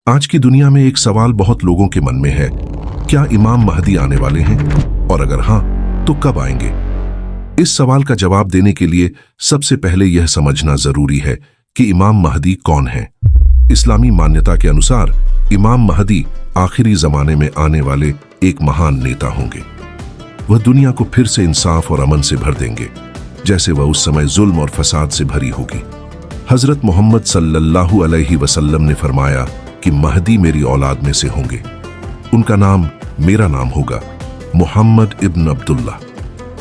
आज की दुनिया में एक सवाल बहुत लोगों के मन में है, क्या इमाम महदी आने वाले हैं? और अगर हां, तो कब आएंगे? इस सवाल का जवाब देने के लिए सबसे पहले यह समझना जरूरी है कि इमाम महदी कौन है। इस्लामी मान्यता के अनुसार इमाम महदी आखिरी जमाने में आने वाले एक महान नेता होंगे। वह दुनिया को फिर से इंसाफ और अमन से भर देंगे, जैसे वह उस समय जुल्म और फसाद से भरी होगी। हजरत मोहम्मद सल्लल्लाहु अलैहि वसल्लम ने फरमाया कि महदी मेरी औलाद में से होंगे। उनका नाम मेरा नाम होगा, मोहम्मद इब्न अब्दुल्ला।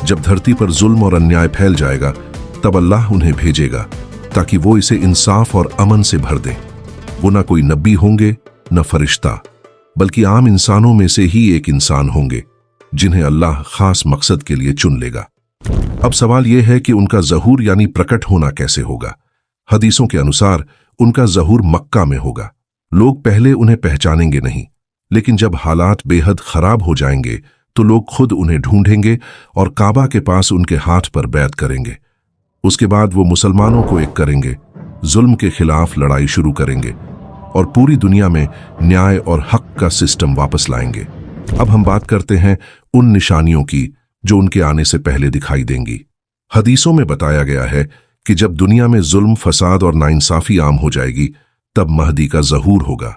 जब धरती पर जुल्म और अन्याय फैल जाएगा, तब अल्लाह उन्हें भेजेगा ताकि वो इसे इंसाफ और अमन से भर दें। वो न कोई नबी होंगे, न फरिश्ता, बल्कि आम इंसानों में से ही एक इंसान होंगे जिन्हें अल्लाह खास मकसद के लिए चुन लेगा। अब सवाल यह है कि उनका ज़हूर यानी प्रकट होना कैसे होगा। हदीसों के अनुसार उनका ज़हूर मक्का में होगा। लोग पहले उन्हें पहचानेंगे नहीं, लेकिन जब हालात बेहद खराब हो जाएंगे तो लोग खुद उन्हें ढूंढेंगे और काबा के पास उनके हाथ पर बैत करेंगे। उसके बाद वो मुसलमानों को एक करेंगे, जुल्म के खिलाफ लड़ाई शुरू करेंगे और पूरी दुनिया में न्याय और हक का सिस्टम वापस लाएंगे। अब हम बात करते हैं उन निशानियों की जो उनके आने से पहले दिखाई देंगी। हदीसों में बताया गया है कि जब दुनिया में जुल्म, फसाद और नाइंसाफी आम हो जाएगी, तब महदी का ज़हूर होगा।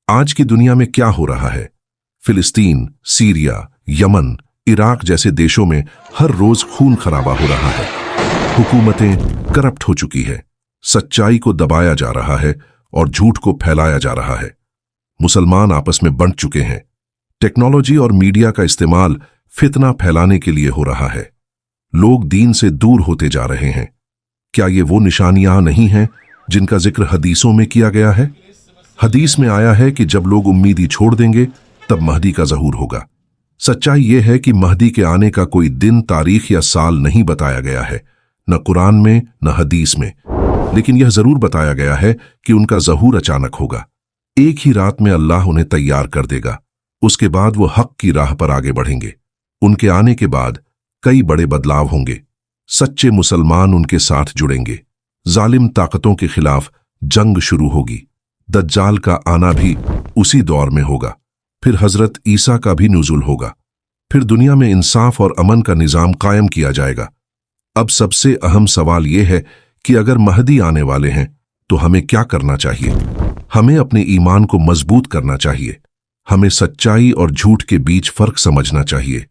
आज की दुनिया में क्या हो रहा है? फिलिस्तीन, सीरिया, यमन, इराक जैसे देशों में हर रोज खून खराबा हो रहा है। हुकूमतें करप्ट हो चुकी है, सच्चाई को दबाया जा रहा है और झूठ को फैलाया जा रहा है। मुसलमान आपस में बंट चुके हैं। टेक्नोलॉजी और मीडिया का इस्तेमाल फितना फैलाने के लिए हो रहा है। लोग दीन से दूर होते जा रहे हैं। क्या ये वो निशानियां नहीं हैं जिनका जिक्र हदीसों में किया गया है? हदीस में आया है कि जब लोग उम्मीदी छोड़ देंगे, तब महदी का ज़हूर होगा। सच्चाई यह है कि महदी के आने का कोई दिन, तारीख या साल नहीं बताया गया है, न कुरान में न हदीस में, लेकिन यह जरूर बताया गया है कि उनका ज़हूर अचानक होगा। एक ही रात में अल्लाह उन्हें तैयार कर देगा। उसके बाद वो हक की राह पर आगे बढ़ेंगे। उनके आने के बाद कई बड़े बदलाव होंगे। सच्चे मुसलमान उनके साथ जुड़ेंगे। जालिम ताकतों के खिलाफ जंग शुरू होगी। दज्जाल का आना भी उसी दौर में होगा। फिर हजरत ईसा का भी नुज़ुल होगा। फिर दुनिया में इंसाफ और अमन का निजाम कायम किया जाएगा। अब सबसे अहम सवाल यह है कि अगर महदी आने वाले हैं तो हमें क्या करना चाहिए? हमें अपने ईमान को मजबूत करना चाहिए। हमें सच्चाई और झूठ के बीच फर्क समझना चाहिए।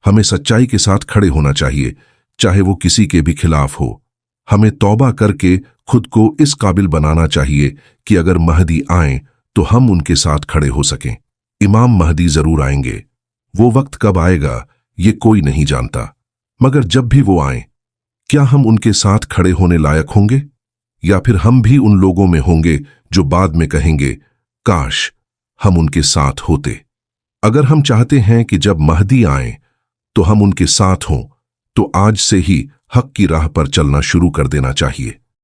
हमें सच्चाई के साथ खड़े होना चाहिए, चाहे वो किसी के भी खिलाफ हो। हमें तौबा करके खुद को इस काबिल बनाना चाहिए कि अगर महदी आए तो हम उनके साथ खड़े हो सकें। इमाम महदी जरूर आएंगे। वो वक्त कब आएगा ये कोई नहीं जानता, मगर जब भी वो आए, क्या हम उनके साथ खड़े होने लायक होंगे, या फिर हम भी उन लोगों में होंगे जो बाद में कहेंगे काश हम उनके साथ होते। अगर हम चाहते हैं कि जब महदी आए तो हम उनके साथ हों, तो आज से ही हक की राह पर चलना शुरू कर देना चाहिए।